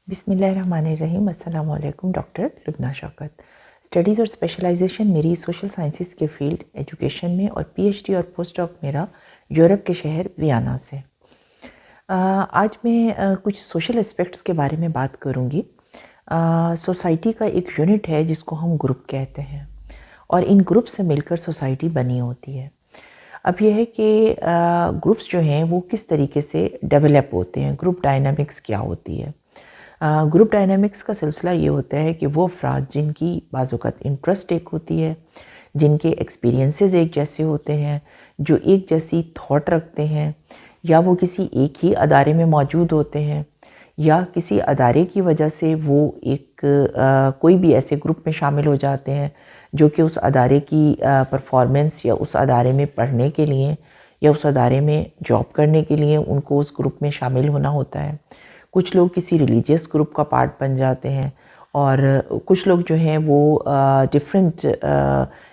बिस्मिल्लाहिर्रहमानिर्रहीम। अस्सलाम वालेकुम। डॉक्टर लुबना शौकत। स्टडीज़ और स्पेशलाइजेशन मेरी सोशल साइंसेस के फील्ड एजुकेशन में और पीएचडी और पोस्ट डॉक मेरा यूरोप के शहर वियना से। आज मैं कुछ सोशल एस्पेक्ट्स के बारे में बात करूँगी। सोसाइटी का एक यूनिट है जिसको हम ग्रुप कहते हैं और इन ग्रुप से मिलकर सोसाइटी बनी होती है। अब यह है कि ग्रुप्स जो हैं वो किस तरीके से डेवलप होते हैं, ग्रुप डायनामिक्स क्या होती है। ग्रुप डायनामिक्स का सिलसिला ये होता है कि वो अफराद जिनकी बाज़-औक़ात इंटरेस्ट एक होती है, जिनके एक्सपीरियंसेस एक जैसे होते हैं, जो एक जैसी थॉट रखते हैं, या वो किसी एक ही अदारे में मौजूद होते हैं, या किसी अदारे की वजह से वो कोई भी ऐसे ग्रुप में शामिल हो जाते हैं जो कि उस अदारे की परफॉर्मेंस या उस अदारे में पढ़ने के लिए या उस अदारे में जॉब करने के लिए उनको उस ग्रुप में शामिल होना होता है। कुछ लोग किसी रिलीजियस ग्रुप का पार्ट बन जाते हैं और कुछ लोग जो हैं वो डिफरेंट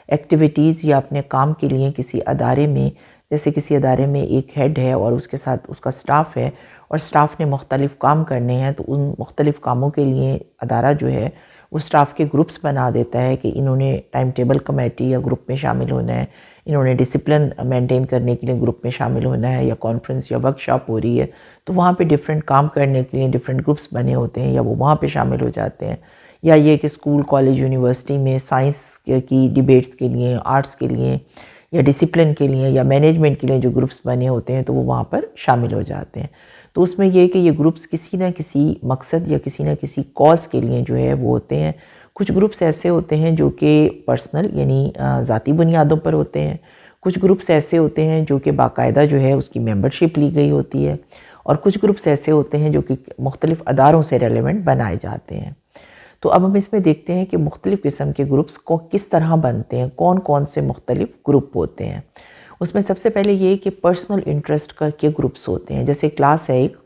एक्टिविटीज़ या अपने काम के लिए किसी अदारे में, जैसे किसी अदारे में एक हेड है और उसके साथ उसका स्टाफ है और स्टाफ ने मुख्तलिफ़ काम करने हैं, तो उन मुख्तलिफ़ कामों के लिए अदारा जो है वो स्टाफ के ग्रुप्स बना देता है कि इन्होंने टाइम टेबल कमेटी या ग्रुप में शामिल होना है, इन्होंने डिसिप्लिन मेंटेन करने के लिए ग्रुप में शामिल होना है, या कॉन्फ्रेंस या वर्कशॉप हो रही है तो वहाँ पे डिफरेंट काम करने के लिए डिफरेंट ग्रुप्स बने होते हैं या वो वहाँ पे शामिल हो जाते हैं। या ये कि स्कूल, कॉलेज, यूनिवर्सिटी में साइंस की डिबेट्स के लिए, आर्ट्स के लिए या डिसिप्लिन के लिए या मैनेजमेंट के लिए जो ग्रुप्स बने होते हैं तो वो वहाँ पर शामिल हो जाते हैं। तो उसमें ये कि ये ग्रुप्स किसी न किसी मकसद या किसी न किसी कॉज के लिए जो है वो होते हैं। कुछ ग्रुप्स ऐसे होते हैं जो कि पर्सनल यानी ज़ाती बुनियादों पर होते हैं। कुछ ग्रुप्स ऐसे होते हैं जो कि बाकायदा जो है उसकी मेंबरशिप ली गई होती है, और कुछ ग्रुप्स ऐसे होते हैं जो कि मुख्तलिफ़ अदारों से रेलेवेंट बनाए जाते हैं। तो अब हम इसमें देखते हैं कि मुख्तलिफ़ किस्म के ग्रुप्स को किस तरह बनते हैं, कौन कौन से मुख्तलिफ़ ग्रुप होते हैं। उसमें सबसे पहले ये कि पर्सनल इंटरेस्ट के ग्रुप्स होते हैं। जैसे क्लास है एक,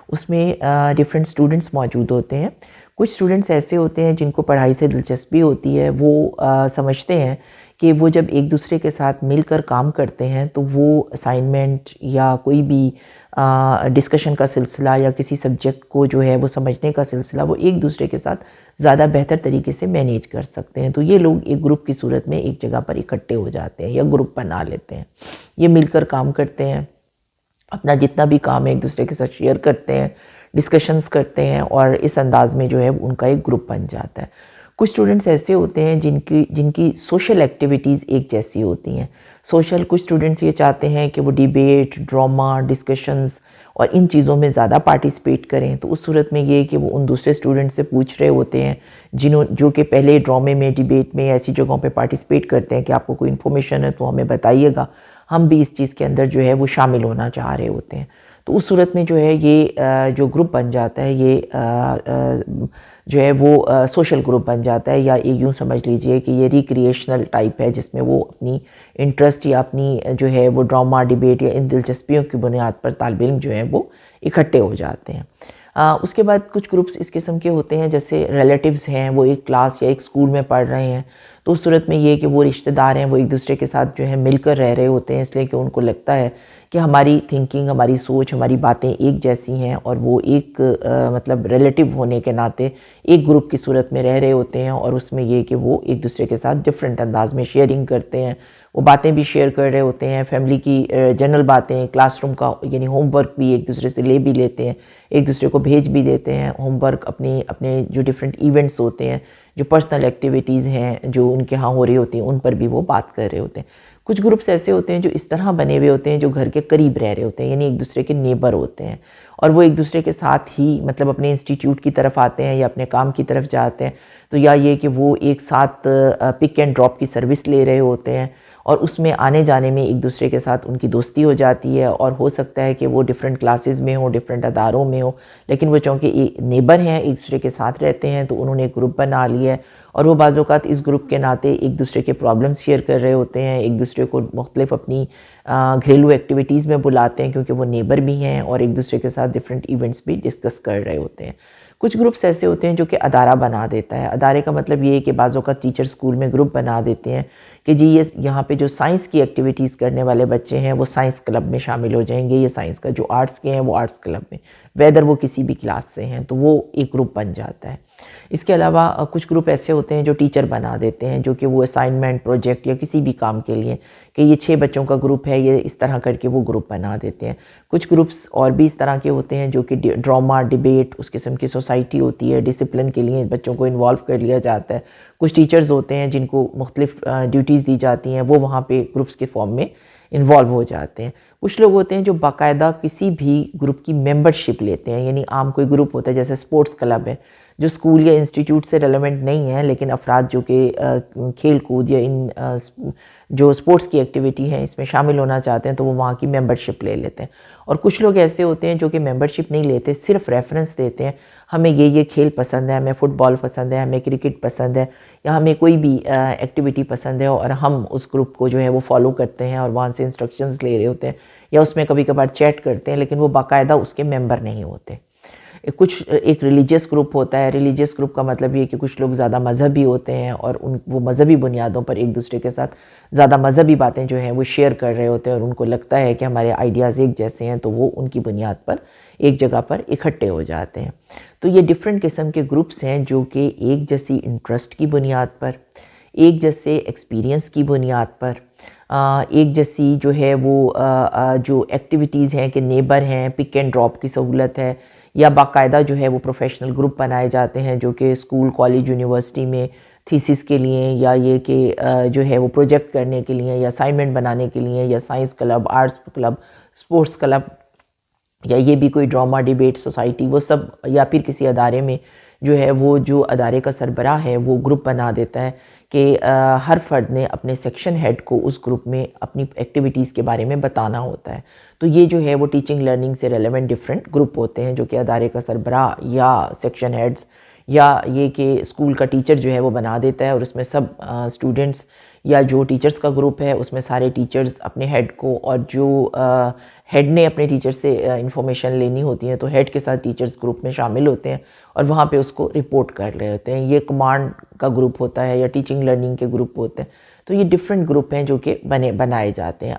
उसमें डिफरेंट स्टूडेंट्स मौजूद होते हैं। कुछ स्टूडेंट्स ऐसे होते हैं जिनको पढ़ाई से दिलचस्पी होती है, वो समझते हैं कि वो जब एक दूसरे के साथ मिलकर काम करते हैं तो वो असाइनमेंट या कोई भी डिस्कशन का सिलसिला या किसी सब्जेक्ट को जो है वो समझने का सिलसिला वो एक दूसरे के साथ ज़्यादा बेहतर तरीके से मैनेज कर सकते हैं। तो ये लोग एक ग्रुप की सूरत में एक जगह पर इकट्ठे हो जाते हैं या ग्रुप बना लेते हैं। ये मिलकर काम करते हैं, अपना जितना भी काम है एक दूसरे के साथ शेयर करते हैं, डिस्कशंस करते हैं, और इस अंदाज़ में जो है उनका एक ग्रुप बन जाता है। कुछ स्टूडेंट्स ऐसे होते हैं जिनकी सोशल एक्टिविटीज़ एक जैसी होती हैं। कुछ स्टूडेंट्स ये चाहते हैं कि वो डिबेट, ड्रामा, डिस्कशंस और इन चीज़ों में ज़्यादा पार्टिसिपेट करें। तो उस सूरत में ये कि वो उन दूसरे स्टूडेंट्स से पूछ रहे होते हैं जो कि पहले ड्रामे में, डिबेट में, ऐसी जगहों पे पार्टिसिपेट करते हैं कि आपको कोई इन्फॉर्मेशन है तो हमें बताइएगा, हम भी इस चीज़ के अंदर जो है वो शामिल होना चाह रहे होते हैं। तो उस सूरत में जो है ये जो ग्रुप बन जाता है ये जो है वो सोशल ग्रुप बन जाता है, या ये यूँ समझ लीजिए कि ये रिक्रिएशनल टाइप है जिसमें वो अपनी इंटरेस्ट या अपनी जो है वो ड्रामा, डिबेट या इन दिलचस्पियों की बुनियाद पर तालिब इल्म जो है वो इकट्ठे हो जाते हैं। उसके बाद कुछ ग्रुप्स इस किस्म के होते हैं जैसे रिलेटिव्स हैं, वो एक क्लास या एक स्कूल में पढ़ रहे हैं, तो उस सूरत में ये कि वो रिश्तेदार हैं, वो एक दूसरे के साथ जो है मिलकर रह रहे होते हैं, इसलिए कि उनको लगता है कि हमारी थिंकिंग, हमारी सोच, हमारी बातें एक जैसी हैं, और वो एक मतलब रिलेटिव होने के नाते एक ग्रुप की सूरत में रह रहे होते हैं। और उसमें ये कि वो एक दूसरे के साथ डिफरेंट अंदाज में शेयरिंग करते हैं, वो बातें भी शेयर कर रहे होते हैं, फैमिली की जनरल बातें, क्लासरूम का यानी होमवर्क भी एक दूसरे से ले भी लेते हैं, एक दूसरे को भेज भी देते हैं होमवर्क, अपने जो डिफरेंट इवेंट्स होते हैं, जो पर्सनल एक्टिविटीज़ हैं जो उनके यहाँ हो रही होती हैं, उन पर भी वो बात कर रहे होते हैं। कुछ ग्रुप्स ऐसे होते हैं जो इस तरह बने हुए होते हैं जो घर के करीब रह रहे होते हैं, यानी एक दूसरे के नेबर होते हैं, और वो एक दूसरे के साथ ही मतलब अपने इंस्टीट्यूट की तरफ आते हैं या अपने काम की तरफ जाते हैं। तो या ये कि वो एक साथ पिक एंड ड्रॉप की सर्विस ले रहे होते हैं, और उसमें आने जाने में एक दूसरे के साथ उनकी दोस्ती हो जाती है। और हो सकता है कि वो डिफरेंट क्लासेस में हो, डिफरेंट अदारों में हो, लेकिन वो चूँकि नेबर हैं, एक दूसरे के साथ रहते हैं, तो उन्होंने एक ग्रुप बना लिया है, और वो बाज़ औक़ात इस ग्रुप के नाते एक दूसरे के प्रॉब्लम्स शेयर कर रहे होते हैं, एक दूसरे को मुख्तलिफ़ अपनी घरेलू एक्टिविटीज़ में बुलाते हैं क्योंकि वो नेबर भी हैं, और एक दूसरे के साथ डिफरेंट इवेंट्स भी डिस्कस कर रहे होते हैं। कुछ ग्रुप्स ऐसे होते हैं जो कि अदारा बना देता है। अदारे का मतलब ये है कि बाज़ औक़ात टीचर स्कूल में ग्रुप बना देते हैं کہ جی یہ یہاں پہ جو سائنس کی ایکٹیویٹیز کرنے والے بچے ہیں وہ سائنس کلب میں شامل ہو جائیں گے، یہ سائنس کا، جو آرٹس کے ہیں وہ آرٹس کلب میں، ویدر وہ کسی بھی کلاس سے ہیں تو وہ ایک گروپ بن جاتا ہے۔ اس کے علاوہ کچھ گروپ ایسے ہوتے ہیں جو ٹیچر بنا دیتے ہیں، جو کہ وہ اسائنمنٹ، پروجیکٹ یا کسی بھی کام کے لیے کہ یہ 6 بچوں کا گروپ ہے، یہ اس طرح کر کے وہ گروپ بنا دیتے ہیں۔ کچھ گروپس اور بھی اس طرح کے ہوتے ہیں جو کہ ڈرامہ، ڈیبیٹ، اس قسم کی سوسائٹی ہوتی ہے، ڈسپلن کے لیے بچوں کو انوالو کر لیا جاتا ہے۔ کچھ ٹیچرز ہوتے ہیں جن کو مختلف ڈیوٹیز دی جاتی ہیں، وہ وہاں پہ گروپس کے فارم میں انوالو ہو جاتے ہیں۔ کچھ لوگ ہوتے ہیں جو باقاعدہ کسی بھی گروپ کی ممبرشپ لیتے ہیں، یعنی عام کوئی گروپ ہوتا ہے جیسے سپورٹس کلب ہے جو اسکول یا انسٹیٹیوٹ سے ریلیونٹ نہیں ہے، لیکن افراد جو کہ کھیل کود یا ان جو سپورٹس کی ایکٹیویٹی ہیں اس میں شامل ہونا چاہتے ہیں تو وہ وہاں کی ممبرشپ لے لیتے ہیں۔ اور کچھ لوگ ایسے ہوتے ہیں جو کہ ممبرشپ نہیں لیتے، صرف ریفرنس دیتے ہیں، ہمیں یہ کھیل پسند ہے، ہمیں فٹ بال پسند ہے، ہمیں کرکٹ پسند ہے، یا ہمیں کوئی بھی ایکٹیویٹی پسند ہے اور ہم اس گروپ کو جو ہے وہ فالو کرتے ہیں اور وہاں سے انسٹرکشنز لے رہے ہوتے ہیں یا اس میں کبھی کبھار چیٹ کرتے ہیں، لیکن وہ باقاعدہ اس کے ممبر نہیں ہوتے۔ کچھ ایک ریلیجیس گروپ ہوتا ہے۔ ریلیجیس گروپ کا مطلب یہ کہ کچھ لوگ زیادہ مذہبی ہوتے ہیں اور وہ مذہبی بنیادوں پر ایک دوسرے کے ساتھ زیادہ مذہبی باتیں جو ہیں وہ شیئر کر رہے ہوتے ہیں اور ان کو لگتا ہے کہ ہمارے آئیڈیاز ایک جیسے ہیں، تو وہ ان کی بنیاد پر ایک جگہ پر اکٹھے ہو جاتے ہیں۔ تو یہ ڈیفرنٹ قسم کے گروپس ہیں جو کہ ایک جیسی انٹرسٹ کی بنیاد پر، ایک جیسے ایکسپیرینس کی بنیاد پر، ایک جیسی جو ہے وہ جو ایکٹیویٹیز ہیں کہ نیبر ہیں، پک اینڈ ڈراپ کی سہولت ہے، یا باقاعدہ جو ہے وہ پروفیشنل گروپ بنائے جاتے ہیں جو کہ اسکول، کالج، یونیورسٹی میں تھیسس کے لیے، یا یہ کہ جو ہے وہ پروجیکٹ کرنے کے لیے یا اسائنمنٹ بنانے کے لیے، یا science club, arts club, sports club, یا یہ بھی کوئی ڈرامہ، ڈیبیٹ سوسائٹی، وہ سب، یا پھر کسی ادارے میں جو ہے وہ جو ادارے کا سربراہ ہے وہ گروپ بنا دیتا ہے کہ ہر فرد نے اپنے سیکشن ہیڈ کو اس گروپ میں اپنی ایکٹیویٹیز کے بارے میں بتانا ہوتا ہے۔ تو یہ جو ہے وہ ٹیچنگ لرننگ سے ریلیونٹ ڈیفرنٹ گروپ ہوتے ہیں جو کہ ادارے کا سربراہ یا سیکشن ہیڈز یا یہ کہ اسکول کا ٹیچر جو ہے وہ بنا دیتا ہے، اور اس میں سب اسٹوڈنٹس یا جو ٹیچرز کا گروپ ہے اس میں سارے ٹیچرز اپنے ہیڈ کو، اور جو ہیڈ نے اپنے ٹیچر سے انفارمیشن لینی ہوتی ہے تو ہیڈ کے ساتھ ٹیچرز گروپ میں شامل ہوتے ہیں اور وہاں پہ اس کو رپورٹ کر رہے ہوتے ہیں۔ یہ کمانڈ کا گروپ ہوتا ہے یا ٹیچنگ لرننگ کے گروپ ہوتے ہیں۔ تو یہ ڈیفرنٹ گروپ ہیں جو کہ بنائے جاتے ہیں۔